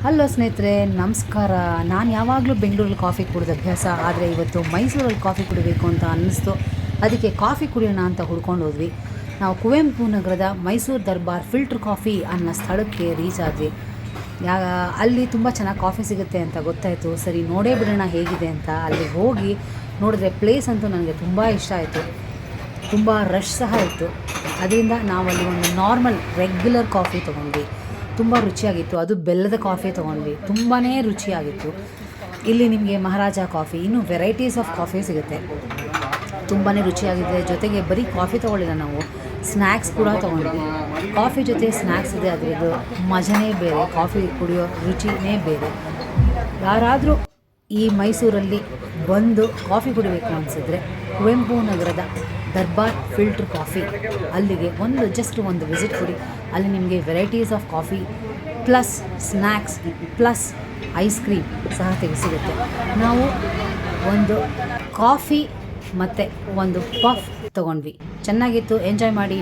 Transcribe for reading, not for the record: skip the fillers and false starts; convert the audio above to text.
Hello ಸ್ನೇಹಿತರೆ, ನಮಸ್ಕಾರ. ನಾನು ಯಾವಾಗಲೂ ಬೆಂಗಳೂರಲ್ಲಿ ಕಾಫಿ ಕುಡಿದ ಅಭ್ಯಾಸ, ಆದರೆ ಇವತ್ತು ಮೈಸೂರಲ್ಲಿ ಕಾಫಿ ಕುಡಿಬೇಕು ಅಂತ ಅನ್ನಿಸ್ತು. ಅದಕ್ಕೆ ಕಾಫಿ ಕುಡಿಯೋಣ ಅಂತ ಹುಡ್ಕೊಂಡು ಹೋದ್ವಿ. ನಾವು ಕುವೆಂಪು ನಗರದ ಮೈಸೂರು ದರ್ಬಾರ್ ಫಿಲ್ಟ್ರ್ ಕಾಫಿ ಅನ್ನೋ ಸ್ಥಳಕ್ಕೆ ರೀಚ್ ಆದ್ವಿ. ಅಲ್ಲಿ ತುಂಬ ಚೆನ್ನಾಗಿ ಕಾಫಿ ಸಿಗುತ್ತೆ ಅಂತ ಗೊತ್ತಾಯಿತು. ಸರಿ, ನೋಡೇ ಬಿಡೋಣ ಹೇಗಿದೆ ಅಂತ ಅಲ್ಲಿ ಹೋಗಿ ನೋಡಿದ್ರೆ ಪ್ಲೇಸ್ ಅಂತೂ ನನಗೆ ತುಂಬ ಇಷ್ಟ ಆಯಿತು. ತುಂಬ ರಶ್ ಸಹ ಇತ್ತು. ಅದರಿಂದ ನಾವಲ್ಲಿ ಒಂದು ನಾರ್ಮಲ್ ರೆಗ್ಯುಲರ್ ಕಾಫಿ ತೊಗೊಂಡ್ವಿ. ತುಂಬ ರುಚಿಯಾಗಿತ್ತು. ಅದು ಬೆಲ್ಲದ ಕಾಫಿ ತೊಗೊಂಡ್ವಿ. ತುಂಬಾ ರುಚಿಯಾಗಿತ್ತು. ಇಲ್ಲಿ ನಿಮಗೆ ಮಹಾರಾಜ ಕಾಫಿ, ಇನ್ನೂ ವೆರೈಟೀಸ್ ಆಫ್ ಕಾಫಿ ಸಿಗುತ್ತೆ. ತುಂಬಾ ರುಚಿಯಾಗಿದೆ. ಜೊತೆಗೆ ಬರೀ ಕಾಫಿ ತೊಗೊಳ್ಳಿಲ್ಲ, ನಾವು ಸ್ನ್ಯಾಕ್ಸ್ ಕೂಡ ತೊಗೊಂಡ್ವಿ. ಕಾಫಿ ಜೊತೆ ಸ್ನ್ಯಾಕ್ಸ್ ಇದೆ, ಅದರದ್ದು ಮಜನೇ ಬೇರೆ, ಕಾಫಿ ಕುಡಿಯೋ ರುಚಿನೇ ಬೇರೆ. ಯಾರಾದರೂ ಈ ಮೈಸೂರಲ್ಲಿ ಬಂದು ಕಾಫಿ ಕುಡಿಬೇಕು ಅನಿಸಿದ್ರೆ ಕುವೆಂಪು ನಗರದ ದರ್ಬಾರ್ ಫಿಲ್ಟ್ರ್ ಕಾಫಿ ಅಲ್ಲಿಗೆ ಒಂದು ವಿಸಿಟ್ ಕೊಡಿ. ಅಲ್ಲಿ ನಿಮಗೆ varieties of coffee plus snacks plus ice cream ಸಹ ಸಿಗುತ್ತೆ. ನಾವು ಒಂದು ಕಾಫಿ ಮತ್ತು ಒಂದು ಪಫ್ ತೊಗೊಂಡ್ವಿ. ಚೆನ್ನಾಗಿತ್ತು, ಎಂಜಾಯ್ ಮಾಡಿ.